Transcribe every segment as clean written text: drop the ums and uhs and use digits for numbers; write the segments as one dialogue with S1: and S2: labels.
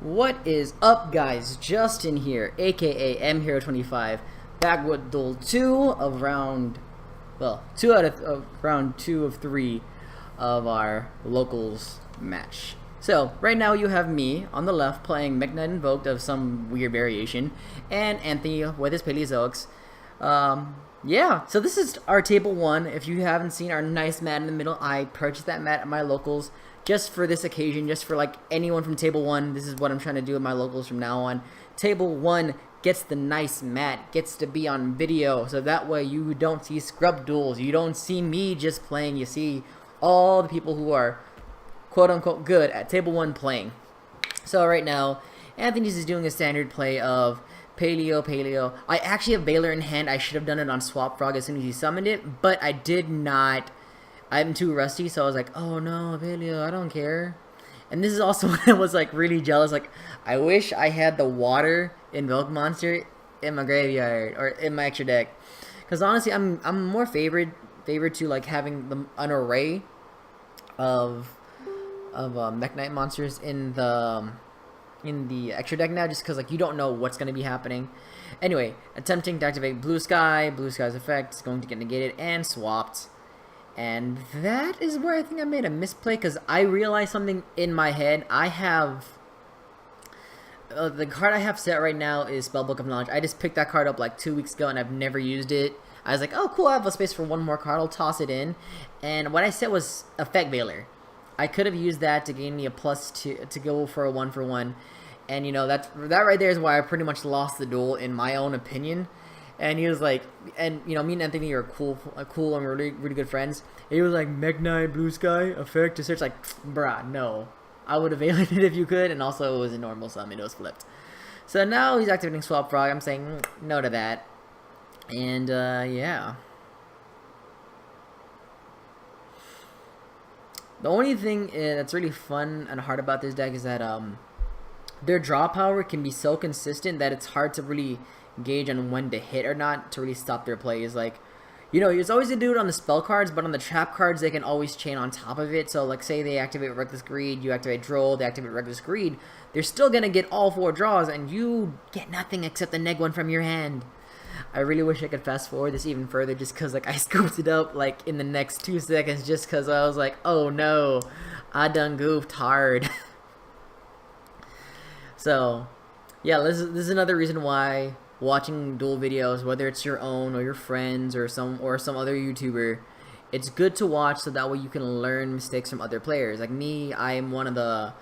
S1: What is up, guys? Justin here, aka MHero25, back with Duel 2 of round, well, 2 out of round 2 of 3 of our locals match. So, right now you have me on the left playing Mekk-Knight Invoked of some weird variation, and Anthony with his Paleo. Yeah, so this is our table 1. If you haven't seen our nice mat in the middle, I purchased that mat at my locals just for this occasion, just for like anyone from table 1. This is what I'm trying to do with my locals from now on. Table 1 gets the nice mat, gets to be on video, so that way you don't see scrub duels. You don't see me just playing, you see all the people who are quote-unquote good at table 1 playing. So right now, Anthony's is doing a standard play of Paleo. I actually have Baylor in hand. I should have done it on Swap Frog as soon as he summoned it, but I did not. I'm too rusty, so I was like, oh no, Paleo, I don't care. And this is also when I was like really jealous. Like, I wish I had the water Invoked monster in my graveyard or in my extra deck, because honestly, I'm more favored to like having an array of Mekk-Knight monsters in the extra deck now, just because like you don't know what's going to be happening. Anyway, attempting to activate Blue Sky's effect is going to get negated and swapped, and that is where I think I made a misplay, because I realized something in my head. I have the card I have set right now is Spellbook of Knowledge. I just picked that card up like 2 weeks ago and I've never used it. I was like, oh cool, I have a space for one more card, I'll toss it in. And what I said was Effect Baylor. I could have used that to gain me a +2 to go for a 1-for-1, and you know that right there is why I pretty much lost the duel in my own opinion. And he was like, and you know, me and Anthony are cool and really good friends. He was like, Mekk-Knight Blue Sky effect to search, like, bruh, no, I would have alienated it if you could, and also it was a normal summon, it was flipped. So now he's activating Swap Frog. I'm saying no to that, and yeah. The only thing that's really fun and hard about this deck is that their draw power can be so consistent that it's hard to really gauge on when to hit or not to really stop their plays. Like, you know, it's always to do it on the spell cards, but on the trap cards they can always chain on top of it. So like, say they activate Reckless Greed, you activate Droll, they activate Reckless Greed, they're still gonna get all 4 draws and you get nothing except the neg one from your hand. I really wish I could fast forward this even further, just because like I scooped it up like in the next 2 seconds, just because I was like, oh no, I done goofed hard. So yeah, this is another reason why watching duel videos, whether it's your own or your friends or some other YouTuber, it's good to watch, so that way you can learn mistakes from other players. Like me, I'm one of the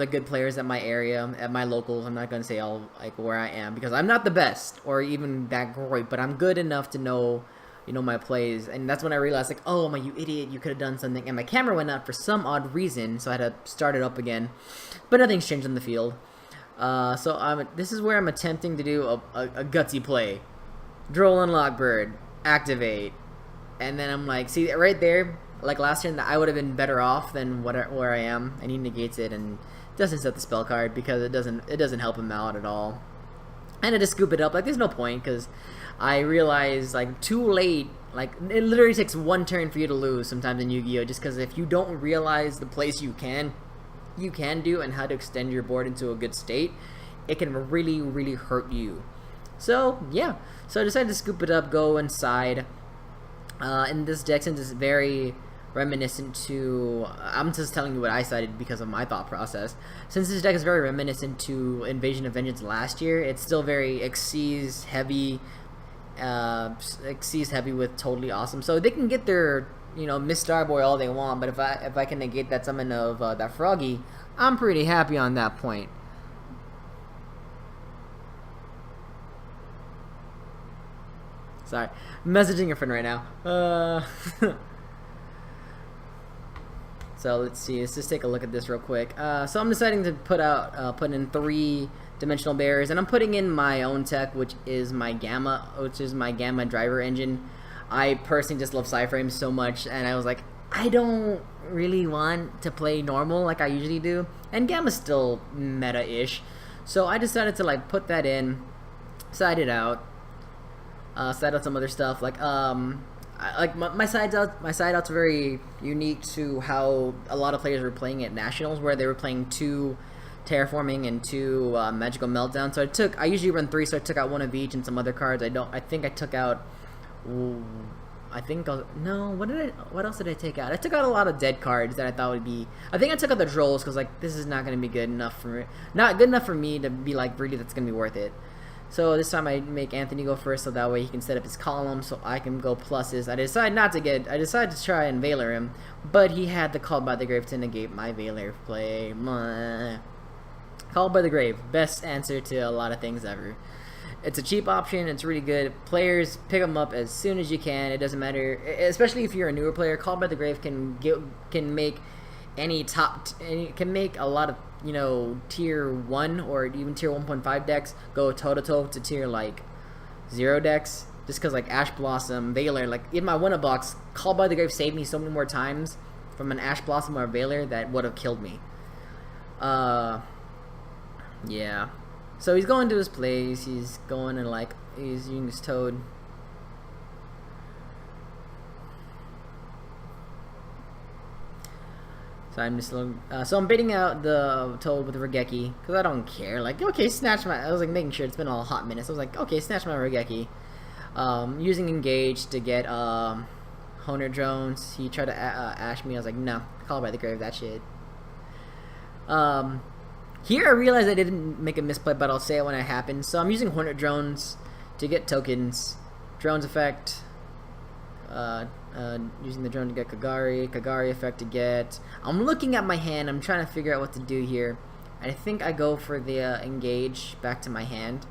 S1: good players at my area, at my locals. I'm not gonna say all like where I am, because I'm not the best or even that great, but I'm good enough to know, you know, my plays. And that's when I realized, like, oh my, you idiot, you could have done something. And my camera went out for some odd reason, so I had to start it up again. But nothing's changed on the field. So this is where I'm attempting to do a gutsy play. Droll and Lockbird, activate, and then I'm like, see right there. Like last turn, I would have been better off than where I am, and he negates it and doesn't set the spell card because it doesn't help him out at all. And I just scoop it up. Like, there's no point, because I realized like too late. Like, it literally takes 1 turn for you to lose sometimes in Yu-Gi-Oh! Just because if you don't realize the place you can do and how to extend your board into a good state, it can really hurt you. So yeah, so I decided to scoop it up, go inside. And this deck, since it's very reminiscent to, I'm just telling you what I cited because of my thought process. Since this deck is very reminiscent to Invasion of Vengeance last year, it's still very Xyz heavy, Xyz heavy with Totally Awesome. So they can get their, you know, Miss Starboy all they want, but if I can negate that summon of that Froggy, I'm pretty happy on that point. Sorry, I'm messaging a friend right now. So let's see. Let's just take a look at this real quick. So I'm deciding to put in 3-dimensional barriers, and I'm putting in my own tech, which is my Gamma driver engine. I personally just love Psyframes so much, and I was like, I don't really want to play normal like I usually do, and Gamma's still meta-ish. So I decided to like put that in, side it out. Set out some other stuff like like my side out's very unique to how a lot of players were playing at nationals, where they were playing 2 terraforming and 2 magical meltdown. So I usually run 3, so I took out 1 of each and some other cards. I think I took out. No. What else did I take out? I took out a lot of dead cards that I thought would be. I think I took out the Duels because like this is not gonna be good enough for me. Not good enough for me to be like really that's gonna be worth it. So this time I make Anthony go first, so that way he can set up his column, so I can go pluses. I decided to try and Valor him, but he had the Called by the Grave to negate my Valor play. Called by the Grave, best answer to a lot of things ever. It's a cheap option. It's really good. Players pick them up as soon as you can. It doesn't matter, especially if you're a newer player. Called by the Grave can make can make a lot of tier 1 or even tier 1.5 decks go toe to toe to tier like 0 decks. Just because like Ash Blossom, Valor, like in my winner box, Called by the Grave saved me so many more times from an Ash Blossom or a Valor that would have killed me. Yeah. So he's going to his plays. He's going and like he's using his Toad. So I'm just so I'm baiting out the Toad with the Regeki because I don't care. Like, okay, snatch my. I was like making sure it's been all hot minutes. I was like, okay, snatch my Regeki. Using Engage to get Honer Drones. He tried to ash me. I was like, no, Call by the Grave that shit. Here I realized I didn't make a misplay, but I'll say it when it happens. So I'm using Hornet Drones to get tokens. Drones effect. Using the drone to get Kagari effect to get. I'm looking at my hand. I'm trying to figure out what to do here. I think I go for the Engage back to my hand.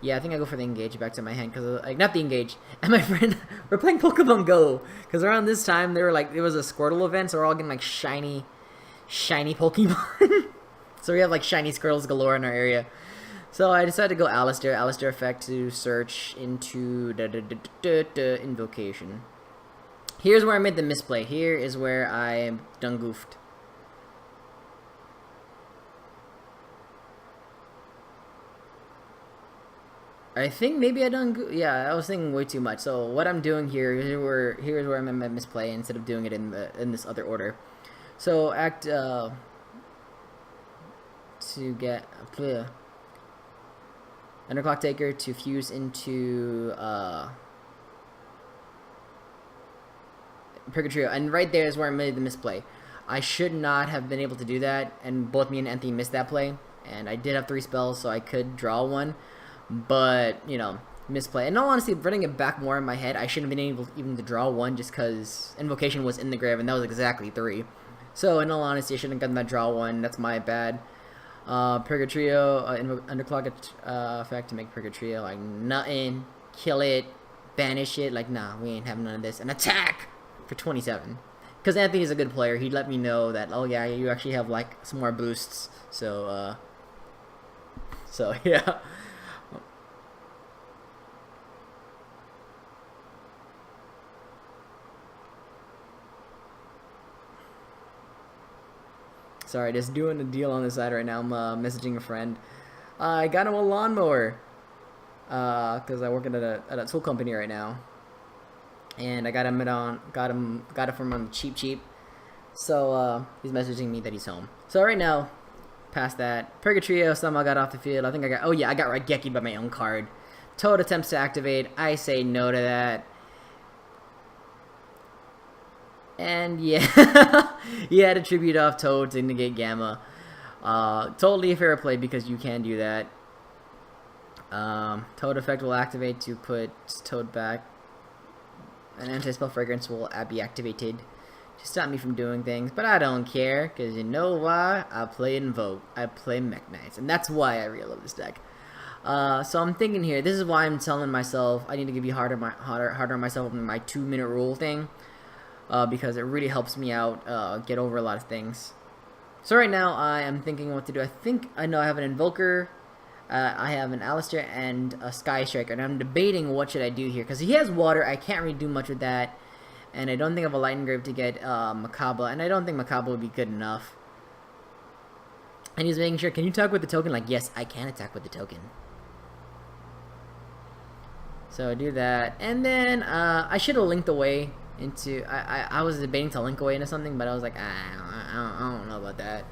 S1: Yeah, I think I go for the Engage back to my hand because like not the Engage. And my friend, we're playing Pokemon Go because around this time they were like it was a Squirtle event, so we're all getting like shiny Pokemon. So we have like shiny Squirtles galore in our area. So I decided to go Alistair effect to search into Invocation. Here's where I made the misplay. Here is where I done goofed. I think maybe I done yeah, I was thinking way too much. So what I'm doing here's where I made my misplay instead of doing it in this other order. So act to get Underclock Taker to fuse into Purgatrio, and right there is where I made the misplay. I should not have been able to do that, and both me and Anthony missed that play. And I did have 3 spells, so I could draw one, but misplay. In all honesty, running it back more in my head, I shouldn't have been able even to draw one just because Invocation was in the grave, and that was exactly 3. So in all honesty, I shouldn't have gotten that draw one. That's my bad. Purgatrio, Underclock effect to make Purgatrio like nothing, kill it, banish it. Like nah, we ain't having none of this. And attack for 27. Because Anthony's a good player. He'd let me know that oh yeah, you actually have like some more boosts. So yeah. Sorry, just doing a deal on the side right now. I'm messaging a friend. I got him a lawnmower because I work at a tool company right now, and I got it from him cheap. So he's messaging me that he's home. So right now, past that, Purgatrio somehow got off the field. I think I got Raigeki by my own card. Toad attempts to activate. I say no to that. And yeah, he had a tribute off Toad to negate Gamma. Totally a fair play because you can do that. Toad effect will activate to put Toad back. An anti-spell fragrance will be activated to stop me from doing things, but I don't care because you know why? I play Invoked. I play Mekk-Knights, and that's why I really love this deck. So I'm thinking here. This is why I'm telling myself I need to be harder on myself on my 2-minute rule thing. Because it really helps me out get over a lot of things. So right now I am thinking what to do. I think I know I have an Invoker, I have an Alistair, and a Sky Striker, and I'm debating what should I do here because he has water. I can't really do much with that, and I don't think I have a Lightning Grave to get Makaba, and I don't think Makaba would be good enough. And he's making sure, can you attack with the token? Like, yes, I can attack with the token. So do that, and then I should have linked away into. I was debating to link away into something, but I was like, I don't know about that.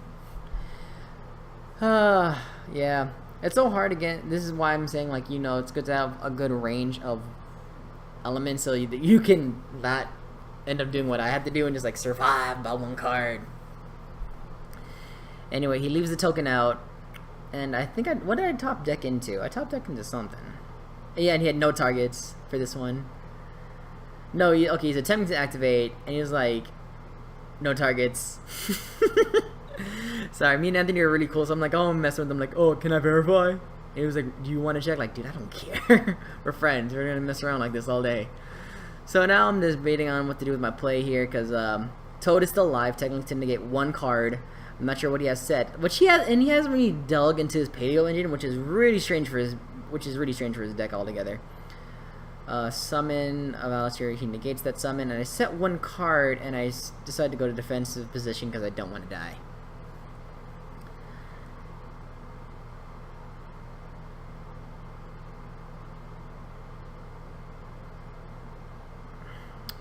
S1: Yeah, it's so hard again. This is why I'm saying, like, you know, it's good to have a good range of elements so you can not end up doing what I had to do and just like survive by one card. Anyway, he leaves the token out, and I think what did I top deck into? I top decked into something. Yeah, and he had no targets for this one. No, okay, he's attempting to activate, and he was like, no targets. Sorry, me and Anthony are really cool, so I'm like, oh, I'm messing with him. Like, oh, can I verify? And he was like, do you want to check? Like, dude, I don't care. We're friends. We're gonna mess around like this all day. So now I'm just debating on what to do with my play here, because Toad is still alive, technically to get one card. I'm not sure what he has set, which he hasn't really dug into his Paleo engine, which is really strange for his deck altogether. Summon of Alistair, he negates that summon, and I set one card, and I decide to go to defensive position because I don't want to die.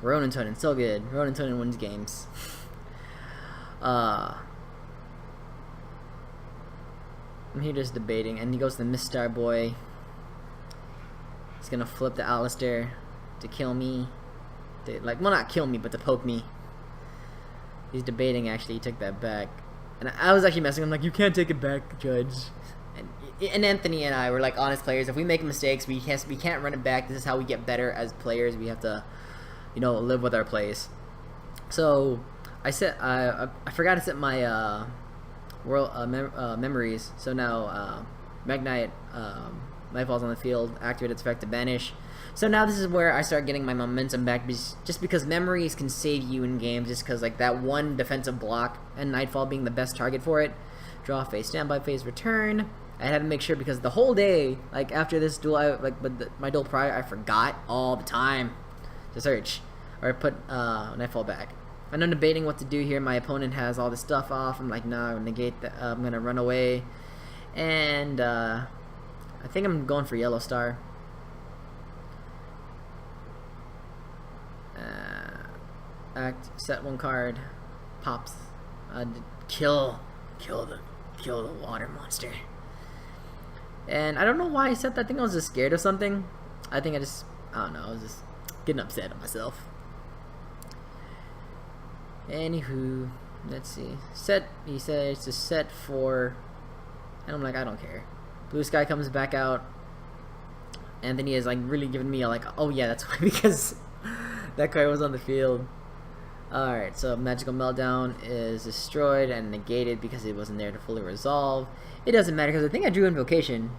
S1: Ronin Tonin, so good. Ronin Tonin wins games. I'm here just debating, and he goes to the Mistar Boy. He's gonna flip the Alistair to kill me. Well, not kill me, but to poke me. He's debating, actually. He took that back. And I was actually messing. I'm like, you can't take it back, Judge. And Anthony and I were like honest players. If we make mistakes, we can't run it back. This is how we get better as players. We have to, you know, live with our plays. So I forgot to set my memories. So now Mekk-Knight Nightfall's on the field, activate its effect to banish. So now this is where I start getting my momentum back, just because memories can save you in games, just because like that one defensive block and Nightfall being the best target for it. Draw phase, standby phase, return. I had to make sure because the whole day, like after this duel, my duel prior, I forgot all the time to search or put Nightfall back. And I'm debating what to do here. My opponent has all this stuff off. I'm like, nah, negate that. I'm gonna run away, and I think I'm going for Yellow Star. Set one card, pops, kill the water monster. And I don't know why I set that. I think I was just scared of something. I don't know. I was just getting upset at myself. Anywho, let's see. He says it's a set for, and I'm like, I don't care. Blue Sky comes back out. Anthony is like really giving me a like, oh yeah, that's why, because that card was on the field. Alright, so Magical Meltdown is destroyed and negated because it wasn't there to fully resolve. It doesn't matter because I think I drew Invocation.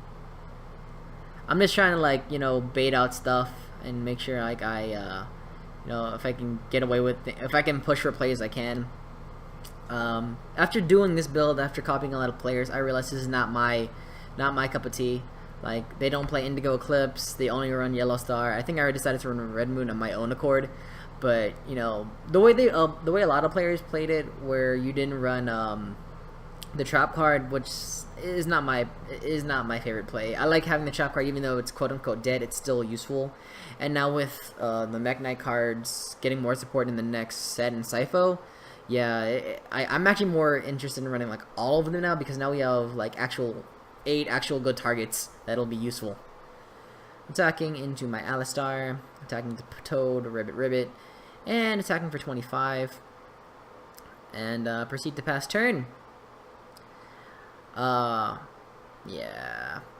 S1: I'm just trying to like, you know, bait out stuff and make sure like I you know, if I can get away with if I can push for plays, I can. After doing this build, after copying a lot of players, I realized this is not my cup of tea. Like, they don't play Indigo Eclipse, they only run Yellow Star. I think I already decided to run Red Moon on my own accord. But, you know, the way a lot of players played it, where you didn't run the trap card, which is not my favorite play. I like having the trap card, even though it's quote unquote dead, it's still useful. And now with the Mekk-Knight cards getting more support in the next set in Sipho, yeah, I'm actually more interested in running like all of them now, because now we have like 8 actual good targets that'll be useful. Attacking into my Alistar, attacking to Toad, Ribbit, and attacking for 25. And proceed to pass turn. Yeah.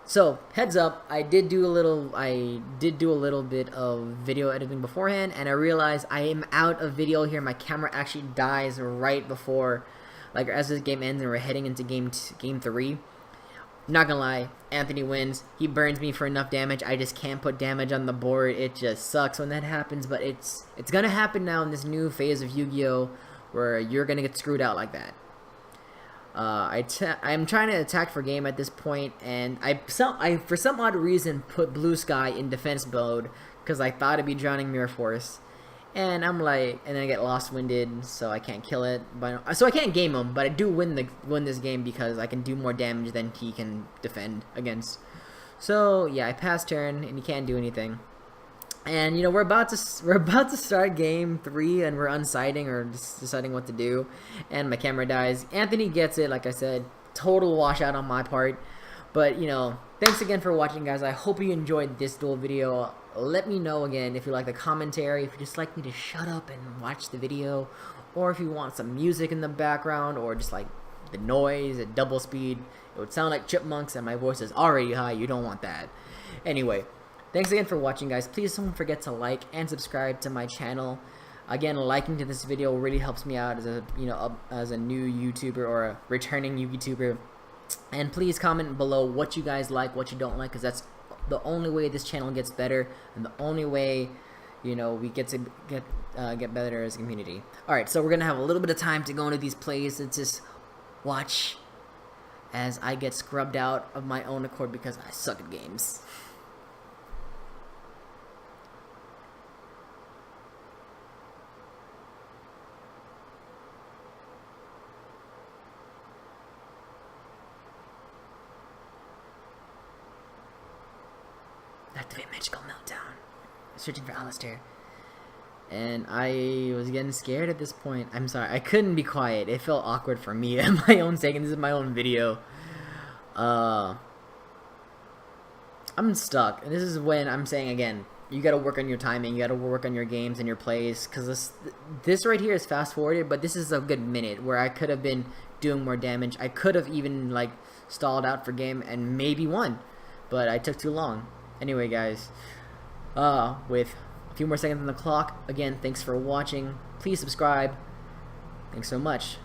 S1: So, heads up, I did do a little bit of video editing beforehand, and I realized I am out of video here. My camera actually dies right before, like, as this game ends and we're heading into game 3. Not gonna lie, Anthony wins. He burns me for enough damage. I just can't put damage on the board. It just sucks when that happens, but it's gonna happen now in this new phase of Yu-Gi-Oh! Where you're gonna get screwed out like that. I'm trying to attack for game at this point, and I for some odd reason put Blue Sky in defense mode because I thought it'd be Drowning Mirror Force, and I'm like, and then I get Lost Winded, so I can't kill it, so I can't game him, but I do win this game because I can do more damage than he can defend against. So yeah, I pass turn, and he can't do anything. And you know, we're about to start game 3, and we're unsighting or just deciding what to do, and my camera dies. Anthony gets it, like I said, total washout on my part. But you know, thanks again for watching, guys. I hope you enjoyed this duel video. Let me know again if you like the commentary, if you just like me to shut up and watch the video, or if you want some music in the background, or just like the noise at double speed. It would sound like chipmunks, and my voice is already high. You don't want that. Anyway, thanks again for watching, guys. Please don't forget to like and subscribe to my channel. Again, liking to this video really helps me out as a as a new YouTuber or a returning YouTuber. And please comment below what you guys like, what you don't like, because that's the only way this channel gets better, and the only way, you know, we get to get better as a community. All right, so we're gonna have a little bit of time to go into these plays and just watch as I get scrubbed out of my own accord because I suck at games. Activate magical meltdown. Searching for Alistair. And I was getting scared at this point. I'm sorry, I couldn't be quiet. It felt awkward for me at my own sake, and this is my own video. I'm stuck. And this is when I'm saying again, you gotta work on your timing, you gotta work on your games and your plays, because this right here is fast forwarded, but this is a good minute where I could have been doing more damage. I could have even like stalled out for game and maybe won, but I took too long. Anyway, guys, with a few more seconds on the clock, again, thanks for watching. Please subscribe. Thanks so much.